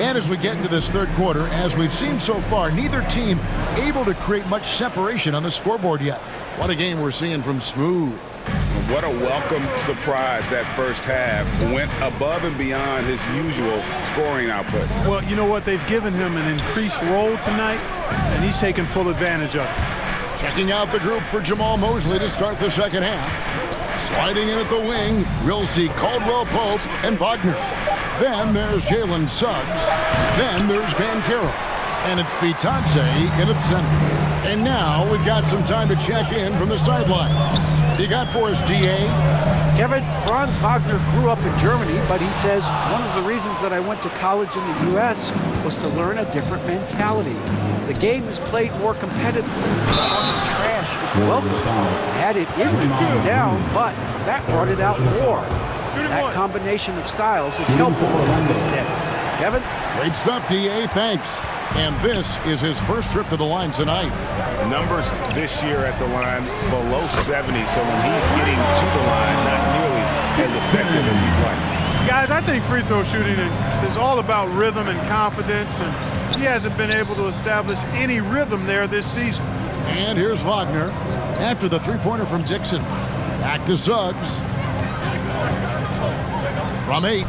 And as we get into this third quarter, as we've seen so far, neither team able to create much separation on the scoreboard yet. What a game we're seeing from Smooth. What a welcome surprise that first half. Went above and beyond his usual scoring output. Well, you know what? They've given him an increased role tonight, and he's taken full advantage of it. Checking out the group for Jamal Mosley to start the second half. Sliding in at the wing, we'll see Caldwell Pope and Wagner. Then there's Jalen Suggs. Then there's Banchero. And it's Vitadze in at center. And now we've got some time to check in from the sidelines. You got for us, D.A.? Kevin, Franz Wagner grew up in Germany, but he says one of the reasons that I went to college in the U.S. was to learn a different mentality. The game is played more competitively. Talking trash is welcome. Had it in deep down, but that brought it out more. That combination of styles is helpful to this day. Kevin? Great stuff, D.A. Thanks. And this is his first trip to the line tonight. Numbers this year at the line below 70, so when he's getting to the line, not nearly as effective as he'd like. Guys, I think free throw shooting is all about rhythm and confidence, and he hasn't been able to establish any rhythm there this season. And here's Wagner after the three-pointer from Dixon. Back to Suggs. From 8.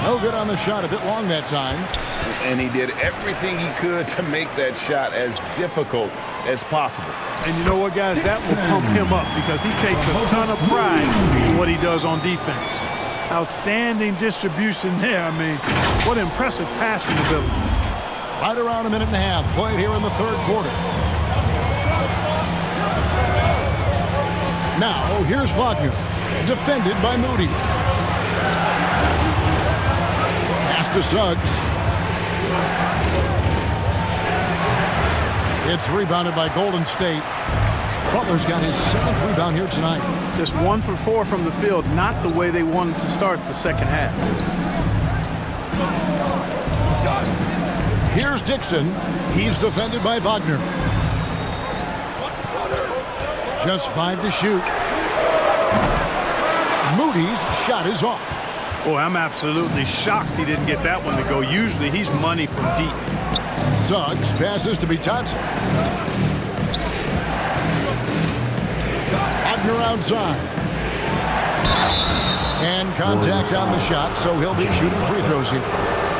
No good on the shot, a bit long that time. And he did everything he could to make that shot as difficult as possible. And you know what, guys? That will pump him up because he takes a ton of pride in what he does on defense. Outstanding distribution there. I mean, what impressive passing ability. Right around a minute and a half played here in the third quarter. Now, here's Wagner, defended by Moody. Pass to Suggs. It's rebounded by Golden State. Butler's got his 7th rebound here tonight. Just 1 for 4 from the field, not the way they wanted to start the second half. Here's Dixon. He's defended by Wagner. Just 5 to shoot. Moody's shot is off. Boy, I'm absolutely shocked he didn't get that one to go. Usually he's money from deep. Suggs passes to Vitadze. Wagner outside. And contact on the shot, so he'll be shooting free throws here.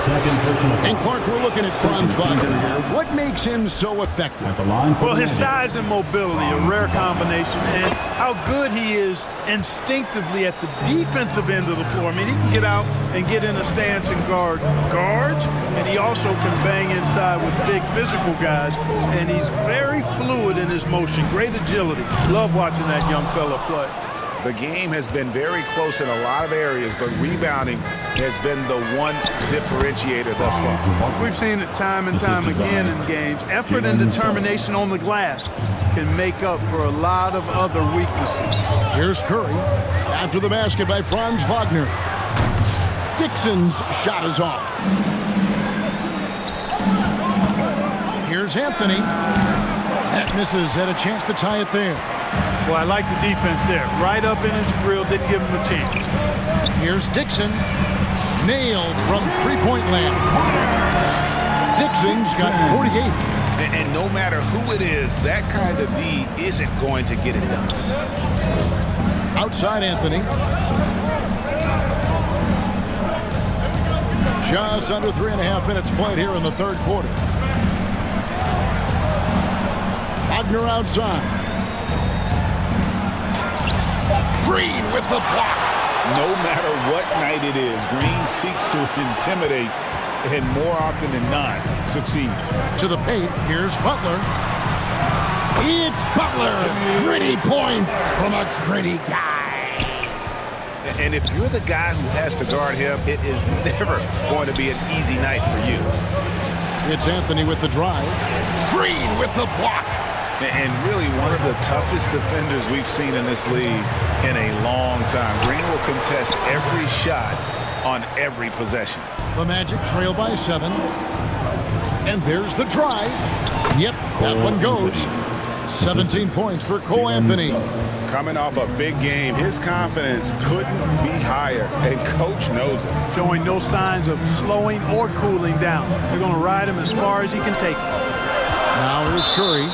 And Clark, we're looking at Franz Wagner here. What makes him so effective? Well, his size and mobility, a rare combination, and how good he is instinctively at the defensive end of the floor. I mean, he can get out and get in a stance and guard guards, and he also can bang inside with big physical guys, and he's very fluid in his motion, great agility. Love watching that young fella play. The game has been very close in a lot of areas, but rebounding has been the one differentiator thus far. We've seen it time and time again in games. Effort and determination on the glass can make up for a lot of other weaknesses. Here's Curry. After the basket by Franz Wagner. Dixon's shot is off. Here's Anthony. That misses. Had a chance to tie it there. Well, I like the defense there. Right up in his grill, didn't give him a chance. Here's Dixon. Nailed from three-point land. Dixon's got 48. And no matter who it is, that kind of D isn't going to get it done. Outside Anthony. Just under 3.5 minutes played here in the third quarter. Wagner outside. Green with the block. No matter what night it is, Green seeks to intimidate and more often than not succeeds. To the paint, here's Butler. It's Butler. Gritty points from a gritty guy. And if you're the guy who has to guard him, it is never going to be an easy night for you. It's Anthony with the drive. Green with the block. And really one of the toughest defenders we've seen in this league in a long time. Green will contest every shot on every possession. The Magic trail by 7. And there's the drive. Yep, that one goes. 17 points for Cole Anthony. Coming off a big game, his confidence couldn't be higher, and Coach knows it. Showing no signs of slowing or cooling down. They're going to ride him as far as he can take him. Now here's Curry.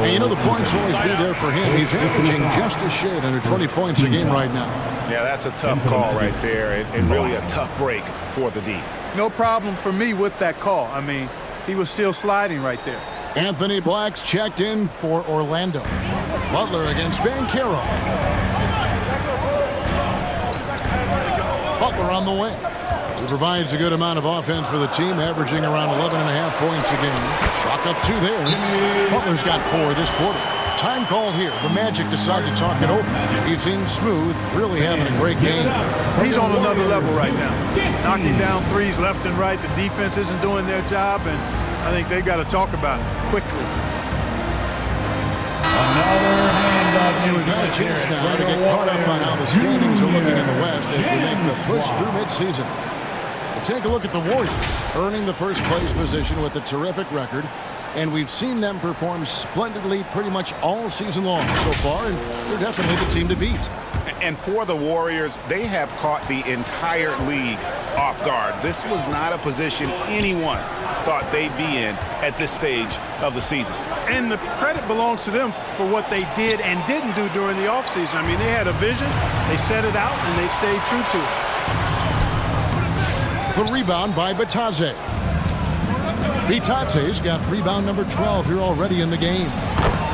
And you know the points will always be there for him. He's averaging just a shade under 20 points a game right now. Yeah, that's a tough call right there, and really a tough break for the D. No problem for me with that call. I mean, he was still sliding right there. Anthony Black's checked in for Orlando. Butler against Banchero. Butler on the wing. He provides a good amount of offense for the team, averaging around 11.5 points a game. Chalk up 2 there. Butler's got 4 this quarter. Time called here. The Magic decide to talk it over. He seems smooth, really having a great game. He's on another level right now. Knocking down threes left and right. The defense isn't doing their job, and I think they've got to talk about it quickly. And we've got a chance now to get caught up on how the standings are looking in the West as we make the push through midseason. We'll take a look at the Warriors, earning the first place position with a terrific record. And we've seen them perform splendidly pretty much all season long so far, and they're definitely the team to beat. And for the Warriors, they have caught the entire league off guard. This was not a position anyone thought they'd be in at this stage of the season. And the credit belongs to them for what they did and didn't do during the offseason. I mean, they had a vision, they set it out, and they stayed true to it. The rebound by Bitadze. Bitadze's got rebound number 12 here already in the game.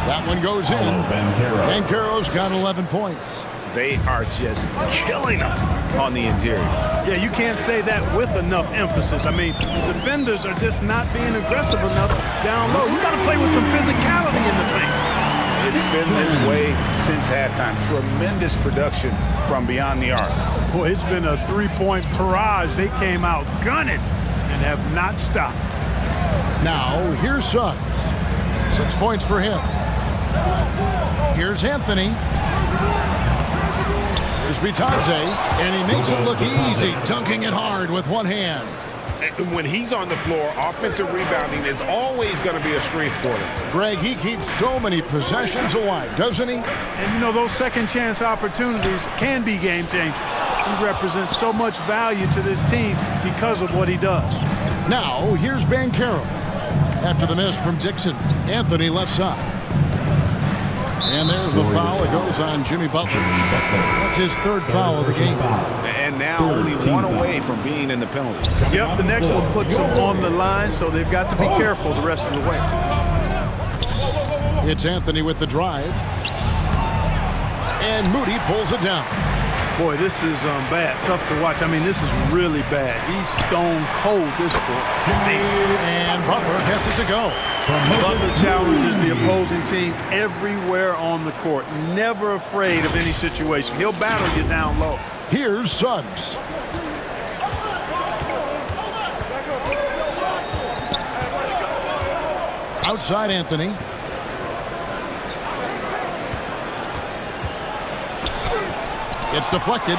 That one goes in. Banchero's got 11 points. They are just killing them on the interior. Yeah, you can't say that with enough emphasis. I mean, defenders are just not being aggressive enough down low. You got to play with some physicality in the paint. It's been this way since halftime. Tremendous production from beyond the arc. Boy, it's been a three-point barrage. They came out gunning and have not stopped. Now, here's Suggs. 6 points for him. Here's Anthony. Here's Bitadze, and he makes it look easy, dunking it hard with one hand. When he's on the floor, offensive rebounding is always going to be a strength for him. Greg, he keeps so many possessions alive, doesn't he? And, you know, those second-chance opportunities can be game-changers. He represents so much value to this team because of what he does. Now, here's Banchero. After the miss from Dixon, Anthony left side. And there's the foul. It goes on Jimmy Butler. That's his 3rd foul of the game. And now only 1 away from being in the penalty. Yep, the next one puts them on the line, so they've got to be careful the rest of the way. It's Anthony with the drive. And Moody pulls it down. Boy, this is bad. Tough to watch. I mean, this is really bad. He's stone cold, this boy. And Butler gets it to go. Butler challenges the opposing team everywhere on the court. Never afraid of any situation. He'll battle you down low. Here's Suggs. Outside Anthony. It's deflected.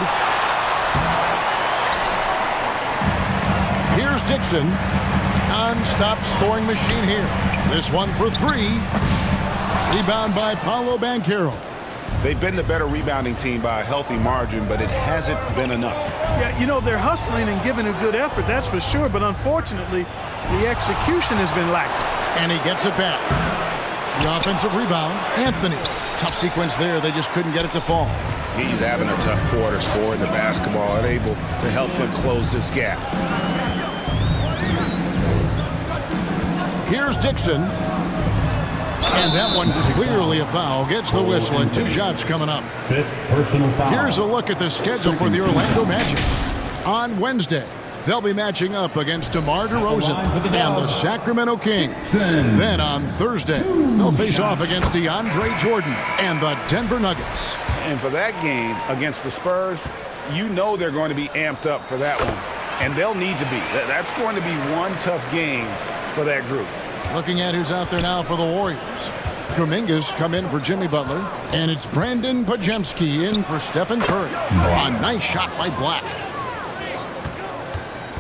Here's Dixon. Non-stop scoring machine here. This one for 3. Rebound by Paolo Banchero. They've been the better rebounding team by a healthy margin, but it hasn't been enough. Yeah, you know, they're hustling and giving a good effort, that's for sure. But unfortunately, the execution has been lacking. And he gets it back. The offensive rebound, Anthony. Tough sequence there. They just couldn't get it to fall. He's having a tough quarter scoring the basketball and able to help them close this gap. Here's Dixon. And that one clearly a foul. Gets the whistle and 2 shots coming up. 5th personal foul. Here's a look at the schedule for the Orlando Magic. On Wednesday, they'll be matching up against DeMar DeRozan and the Sacramento Kings. Then on Thursday, they'll face off against DeAndre Jordan and the Denver Nuggets. And for that game against the Spurs, you know they're going to be amped up for that one. And they'll need to be. That's going to be one tough game for that group. Looking at who's out there now for the Warriors. Kuminga's come in for Jimmy Butler. And it's Brandon Pajemski in for Stephen Curry. A nice shot by Black.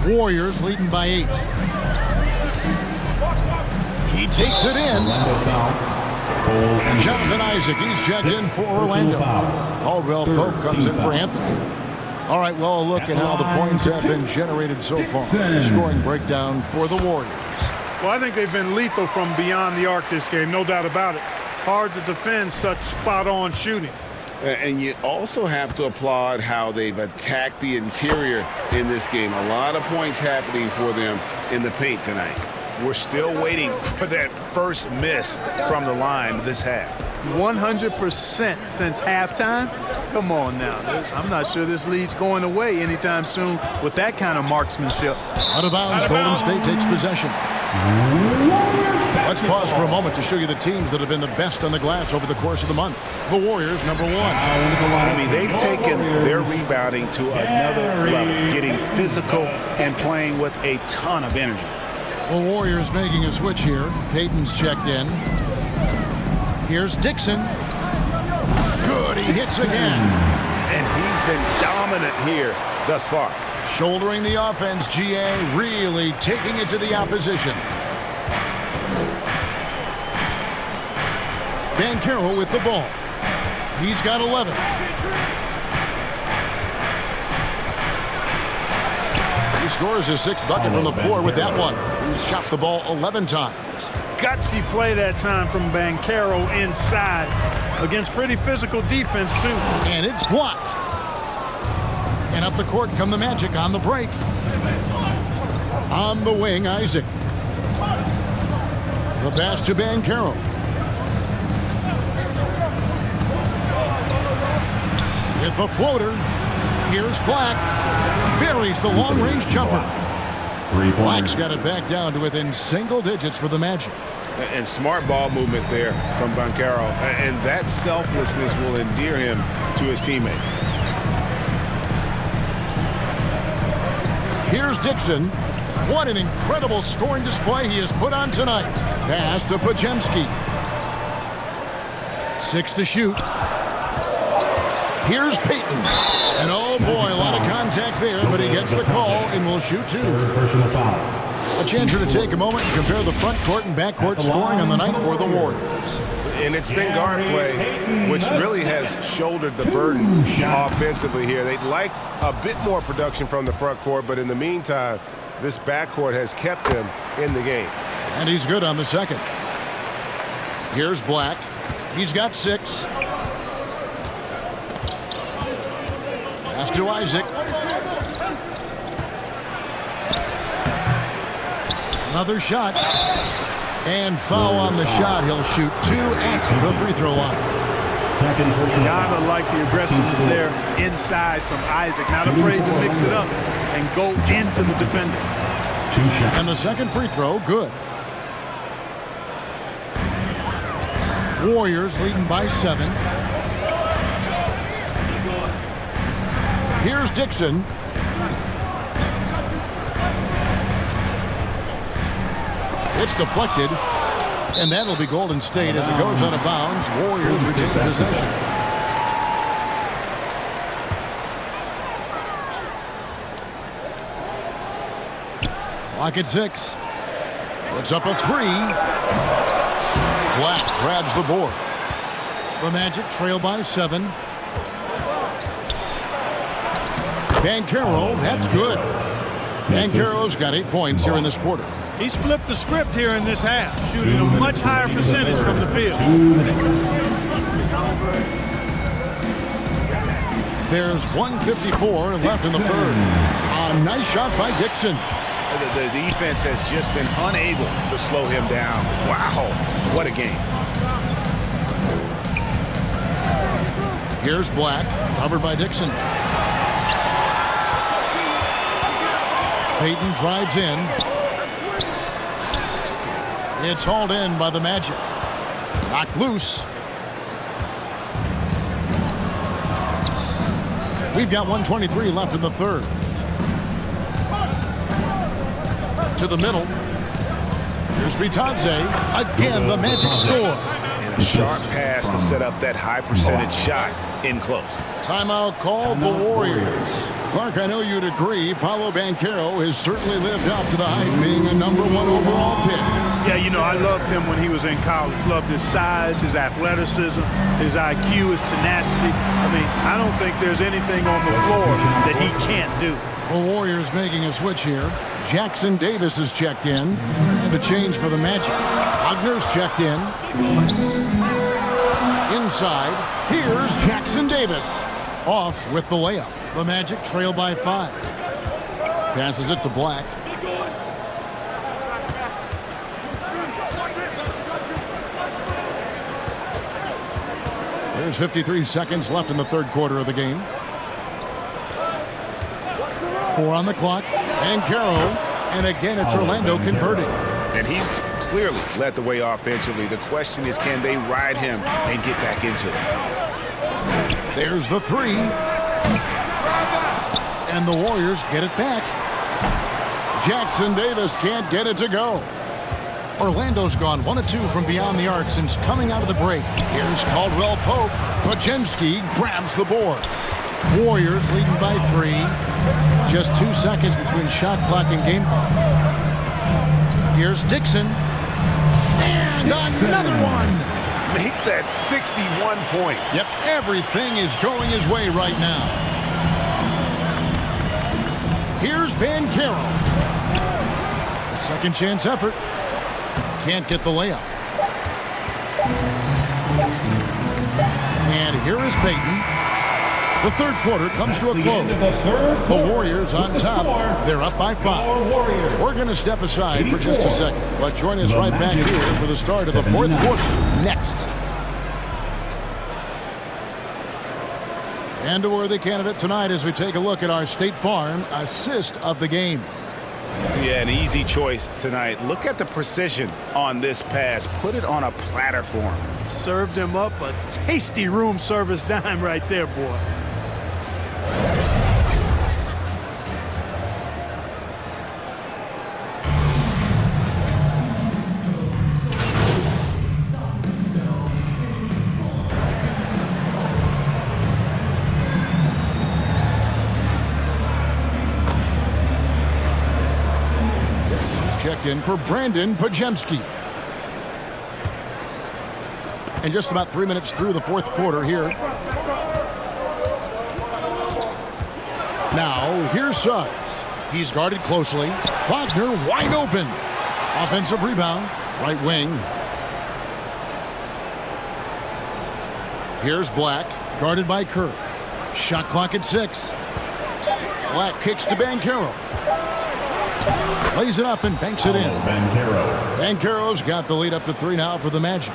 Warriors leading by 8. He takes it in. Orlando foul. Jonathan Isaac, he's checked in for Orlando. Caldwell Pope comes in for Anthony. All right, well, look at how the points have been generated so far. Scoring breakdown for the Warriors. Well, I think they've been lethal from beyond the arc this game, no doubt about it. Hard to defend such spot-on shooting. And you also have to applaud how they've attacked the interior in this game. A lot of points happening for them in the paint tonight. We're still waiting for that first miss from the line this half. 100% since halftime? Come on now. I'm not sure this lead's going away anytime soon with that kind of marksmanship. Out of bounds, Golden State takes possession. Let's pause for a moment to show you the teams that have been the best on the glass over the course of the month. The Warriors, number 1. I mean, they've taken their rebounding to another level, getting physical and playing with a ton of energy. The Warriors making a switch here. Payton's checked in. Here's Dixon. Good, he hits again. And he's been dominant here thus far. Shouldering the offense, GA really taking it to the opposition. Banchero with the ball. He's got 11. He scores his 6th bucket from the floor with that one. He's shot the ball 11 times. Gutsy play that time from Banchero inside against pretty physical defense, too. And it's blocked. And up the court come the Magic on the break. On the wing, Isaac. The pass to Banchero. With the floater, here's Black. Buries the long-range jumper. Black's got it back down to within single digits for the Magic. And smart ball movement there from Banchero. And that selflessness will endear him to his teammates. Here's Dixon. What an incredible scoring display he has put on tonight. Pass to Pajemski. 6 to shoot. Here's Payton. And oh boy, a lot of contact there, but he gets the call and will shoot 2. A chance here to take a moment and compare the front court and back court scoring on the night for the Warriors. And it's been guard play, which really has shouldered the burden offensively here. They'd like a bit more production from the front court, but in the meantime, this backcourt has kept them in the game. And he's good on the second. Here's Black. He's got 6. Pass to Isaac. Another shot. And foul on the shot. He'll shoot 2 at the free throw line. Gotta like the aggressiveness there inside from Isaac. Not afraid to mix it up and go into the defender. And the second free throw, good. Warriors leading by 7. Here's Dixon. It's deflected, and that'll be Golden State as it goes out of bounds. Warriors retain possession. Clock at 6. Puts up a 3. Black grabs the board. The Magic trail by 7. Banchero, that's good. Banchero's got 8 points here in this quarter. He's flipped the script here in this half, shooting a much higher percentage from the field. There's 1:54 left in the third. A nice shot by Dixon. The defense has just been unable to slow him down. Wow, what a game. Here's Black, covered by Dixon. Payton drives in. It's hauled in by the Magic. Knocked loose. We've got 1:23 left in the third. To the middle. Here's Bitadze. Again, the Magic score. And a sharp pass to set up that high percentage shot in close. Timeout called the Warriors. Clark, I know you'd agree, Paolo Banchero has certainly lived up to the hype, being a #1 overall pick. Yeah, you know, I loved him when he was in college. Loved his size, his athleticism, his IQ, his tenacity. I mean, I don't think there's anything on the floor that he can't do. The Warriors making a switch here. Jackson Davis is checked in. And a change for the Magic. Wagner's checked in. Inside, here's Jackson Davis. Off with the layup. The Magic trail by 5. Passes it to Black. There's 53 seconds left in the third quarter of the game. 4 on the clock. And Caro. And again, it's Orlando converting. And he's clearly led the way offensively. The question is, can they ride him and get back into it? There's the 3. And the Warriors get it back. Jackson Davis can't get it to go. Orlando's gone 1 of 2 from beyond the arc since coming out of the break. Here's Caldwell Pope. Podziemski grabs the board. Warriors leading by 3. Just 2 seconds between shot clock and game clock. Here's Dixon. And another one. Make that 61 points. Yep, everything is going his way right now. Here's Bancaro. A second chance effort. Can't get the layup. And here is Payton. The third quarter comes to a close. The Warriors on top. They're up by 5. We're going to step aside for just a second, but join us right back here for the start of the fourth quarter next. And a worthy candidate tonight as we take a look at our State Farm assist of the game. Yeah, an easy choice tonight. Look at the precision on this pass. Put it on a platter for him. Served him up a tasty room service dime right there, boy. Checked in for Brandon Podziemski. And just about 3 minutes through the fourth quarter here. Now, here's Suggs. He's guarded closely. Wagner wide open. Offensive rebound. Right wing. Here's Black. Guarded by Kerr. Shot clock at 6. Black kicks to Bancaro. Lays it up and banks it in. Bancaro's got the lead up to 3 now for the Magic.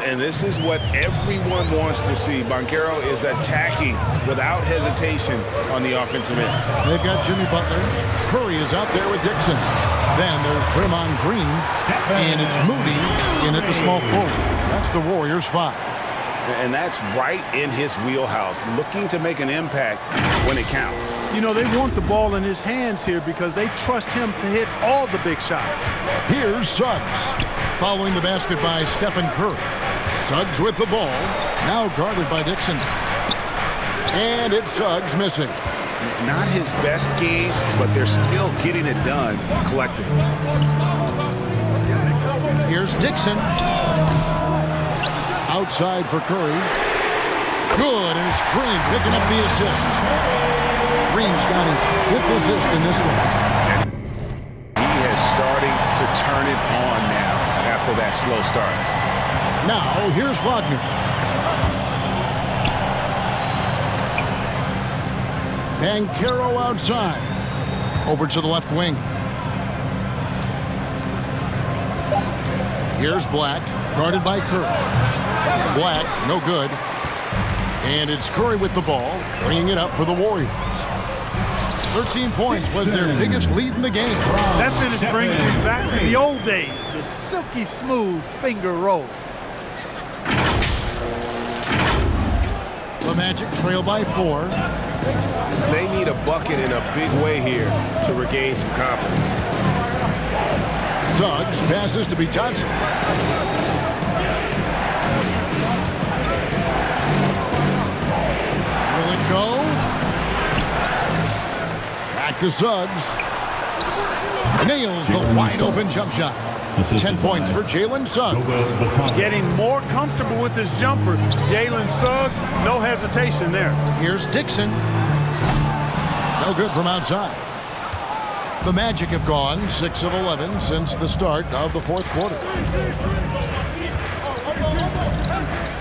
And this is what everyone wants to see. Bancaro is attacking without hesitation on the offensive end. They've got Jimmy Butler. Curry is out there with Dixon. Then there's Draymond Green. And it's Moody in at the small forward. That's the Warriors' 5. And that's right in his wheelhouse, looking to make an impact when it counts. You know, they want the ball in his hands here because they trust him to hit all the big shots. Here's Suggs. Following the basket by Stephen Curry. Suggs with the ball. Now guarded by Dixon. And it's Suggs missing. Not his best game, but they're still getting it done collectively. Here's Dixon. Outside for Curry. Good, and it's Green picking up the assist. Green's got his 5th assist in this one. He is starting to turn it on now after that slow start. Now, here's Wagner. Bancaro outside. Over to the left wing. Here's Black, guarded by Curry. Black, no good. And it's Curry with the ball, bringing it up for the Warriors. 13 points was their biggest lead in the game. That finish brings me back to the old days, the silky smooth finger roll. The Magic trail by 4. They need a bucket in a big way here to regain some confidence. Suggs passes to Johnson. Will it go? Back to Suggs. Nails the wide open jump shot. 10 points for Jalen Suggs. Getting more comfortable with his jumper. Jalen Suggs, no hesitation there. Here's Dixon. No good from outside. The Magic have gone 6 of 11 since the start of the fourth quarter.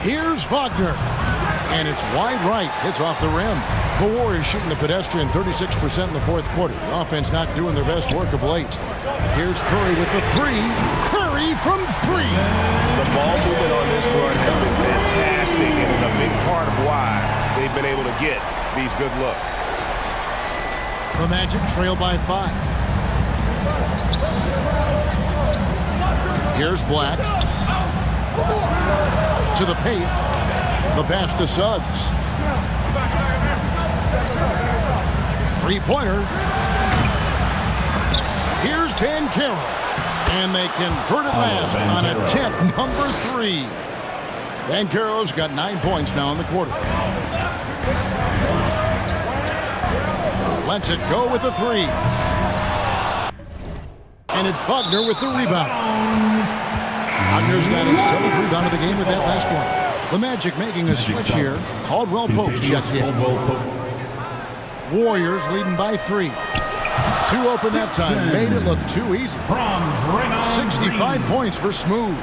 Here's Wagner. And it's wide right. Hits off the rim. The Warriors shooting the pedestrian 36% in the fourth quarter. The offense not doing their best work of late. Here's Curry with the three. Curry from three. The ball movement on this run has been fantastic and is a big part of why they've been able to get these good looks. The Magic trail by 5. Here's Black. To the paint. The pass to Suggs. Three-pointer. Here's Bancaro. And they convert it last on attempt number 3. Bancaro's got 9 points now in the quarter. Lets it go with the 3. And it's Wagner with the rebound. Wagner's got his 7th rebound of the game with that last one. The Magic making a switch here. Caldwell Pope's checked in. Warriors leading by 3. 2 open that time. Made it look too easy. 65 points for Smooth.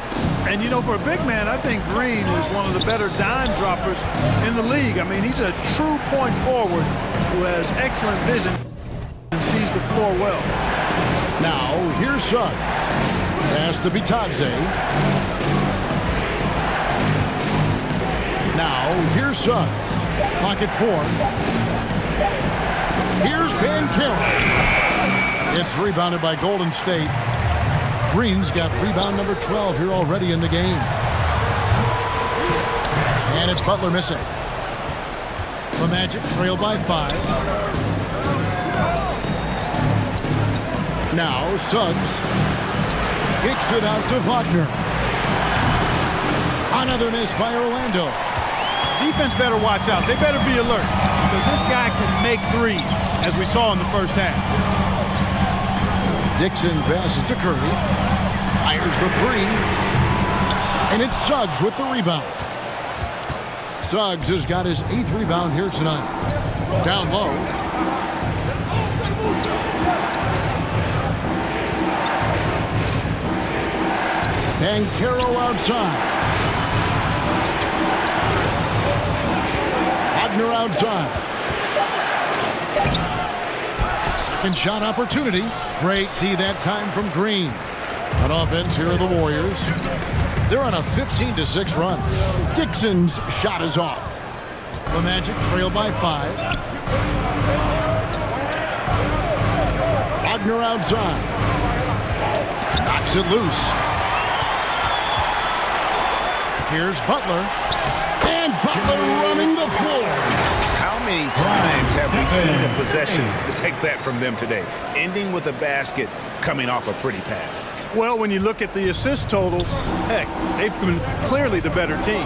And, you know, for a big man, I think Green is one of the better dime droppers in the league. I mean, he's a true point forward who has excellent vision and sees the floor well. Now, here's Suggs. Pass to Bitadze. Now, here's Suggs. Pocket 4. Here's Bancaro. It's rebounded by Golden State. Green's got rebound number 12 here already in the game. And it's Butler missing. The Magic trail by 5. Now, Suggs kicks it out to Wagner. Another miss by Orlando. Defense better watch out. They better be alert because this guy can make threes, as we saw in the first half. Dixon passes to Curry. Fires the 3. And it's Suggs with the rebound. Suggs has got his 8th rebound here tonight. Down low. Bancaro outside. Wagner outside. Second shot opportunity. Great D that time from Green. On offense, here are the Warriors. They're on a 15-6 run. Dixon's shot is off. The Magic trail by 5. Wagner outside. Knocks it loose. Here's Butler. And Butler running the floor. How many times have we seen a possession like that from them today? Ending with a basket, coming off a pretty pass. Well, when you look at the assist totals, heck, they've been clearly the better team.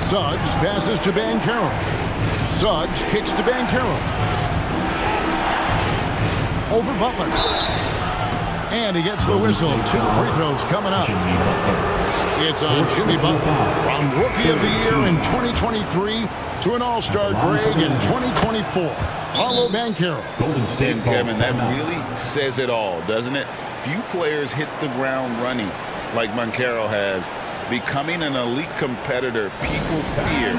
Suggs passes to Bancaro. Suggs kicks to Bancaro. Over Butler. And he gets the whistle. 2 free throws coming up. It's on Jimmy Butler. From Rookie of the Year in 2023 to an All-Star Greg in 2024. Paolo Bancaro. And Kevin, that really says it all, doesn't it? Few players hit the ground running like Bancaro has. Becoming an elite competitor, people fear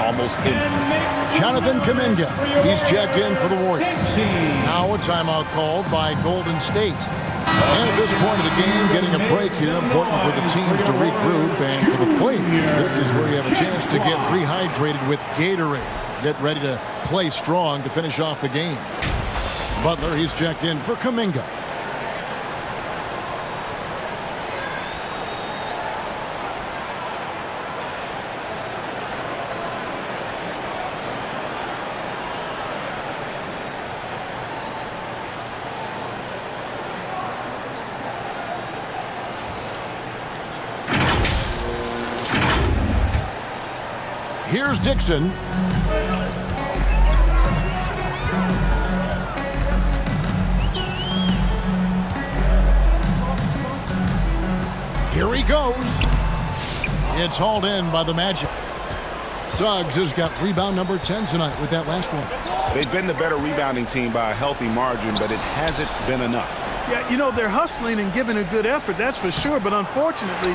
almost instantly. Jonathan Kuminga. He's checked in for the Warriors. Now a timeout called by Golden State. And at this point of the game, getting a break here, important for the teams to regroup, and for the players, this is where you have a chance to get rehydrated with Gatorade. Get ready to play strong to finish off the game. Butler, he's checked in for Kuminga. Here's Dixon. Here he goes. It's hauled in by the Magic. Suggs has got rebound number 10 tonight with that last one. They've been the better rebounding team by a healthy margin, but it hasn't been enough. Yeah, you know, they're hustling and giving a good effort, that's for sure. But unfortunately,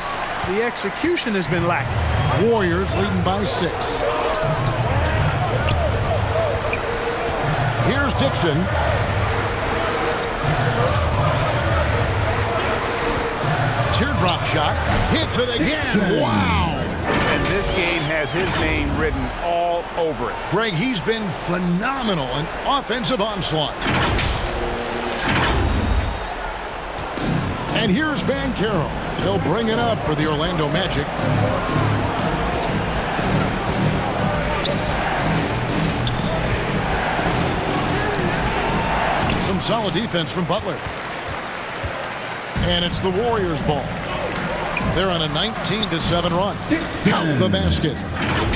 the execution has been lacking. Warriors leading by 6. Here's Dixon. Teardrop shot. Hits it again. Wow. And this game has his name written all over it. Greg, he's been phenomenal in offensive onslaught. And here's Banchero. He'll bring it up for the Orlando Magic. Some solid defense from Butler. And it's the Warriors' ball. They're on a 19-7 run. Count the basket.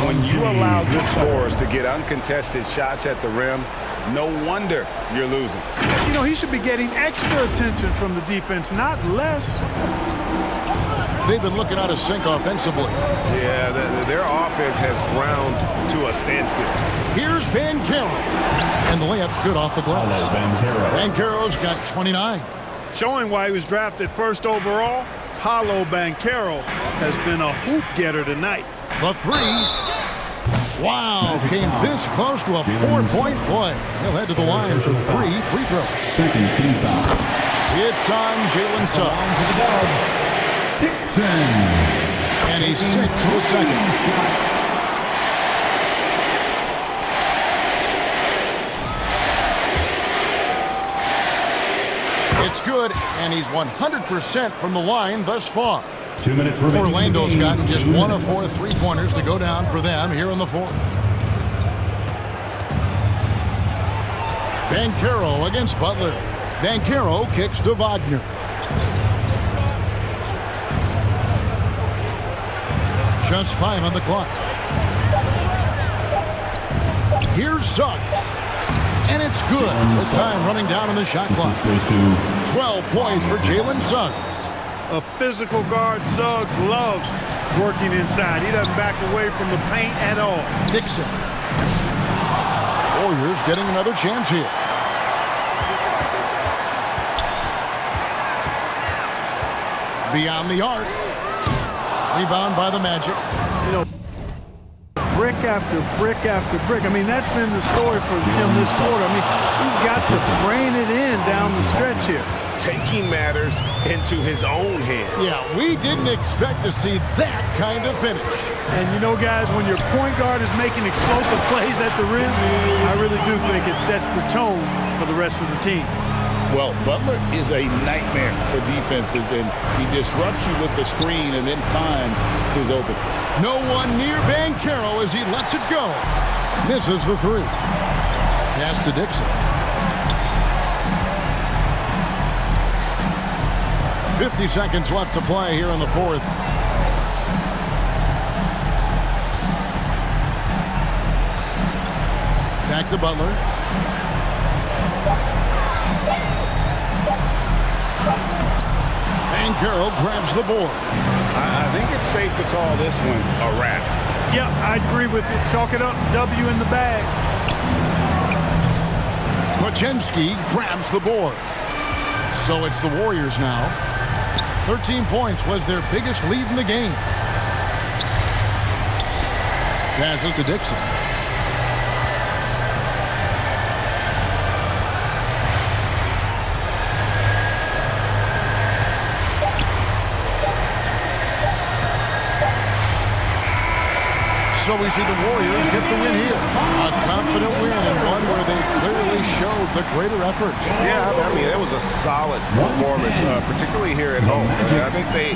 When you allow good scorers to get uncontested shots at the rim, no wonder you're losing. You know, he should be getting extra attention from the defense, not less. They've been looking out of sync offensively. Yeah, their offense has ground to a standstill. Here's Banchero. And the layup's good off the glass. Banchero's got 29. Showing why he was drafted first overall, Paolo Banchero has been a hoop getter tonight. The three. Wow, came this close to a 4-point play. He'll head to the line for 3 free throws. Second team foul. It's on Jalen Suggs. To the Dubs, Dixon. And he sinks the second. It's good, and he's 100% from the line thus far. 2 minutes remaining. Orlando's gotten just 1 of 4 three-pointers to go down for them here in the fourth. Banchero against Butler. Banchero kicks to Wagner. Just 5 on the clock. Here's Suggs. And it's good with time running down on the shot clock. 12 points for Jalen Suggs. A physical guard Suggs loves working inside. He doesn't back away from the paint at all. Dixon. Warriors getting another chance here. Beyond the arc. Rebound by the Magic. You know, brick after brick after brick. I mean, that's been the story for him this quarter. I mean, he's got to brain it in down the stretch here. Taking matters into his own hands. Yeah, we didn't expect to see that kind of finish. And you know, guys, when your point guard is making explosive plays at the rim, I really do think it sets the tone for the rest of the team. Well, Butler is a nightmare for defenses, and he disrupts you with the screen and then finds his open. No one near Banchero as he lets it go. Misses the three. Pass to Dixon. 50 seconds left to play here in the fourth. Back to Butler. Banchero grabs the board. I think it's safe to call this one a wrap. Yep, I agree with it. Chalk it up. W in the bag. Pajemski grabs the board. So it's the Warriors now. 13 points was their biggest lead in the game. Passes to Dixon. So we see the Warriors get the win here. A confident win and one where they clearly showed the greater effort. Yeah, I mean, it was a solid performance, particularly here at home. I think they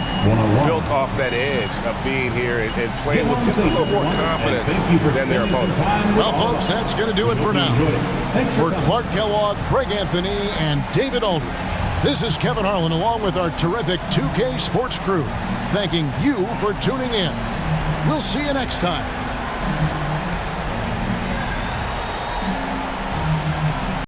built off that edge of being here and playing with just a little more confidence than their opponents. Well, folks, that's going to do it for now. For Clark Kellogg, Greg Anthony, and David Aldridge, this is Kevin Harlan along with our terrific 2K Sports crew, thanking you for tuning in. We'll see you next time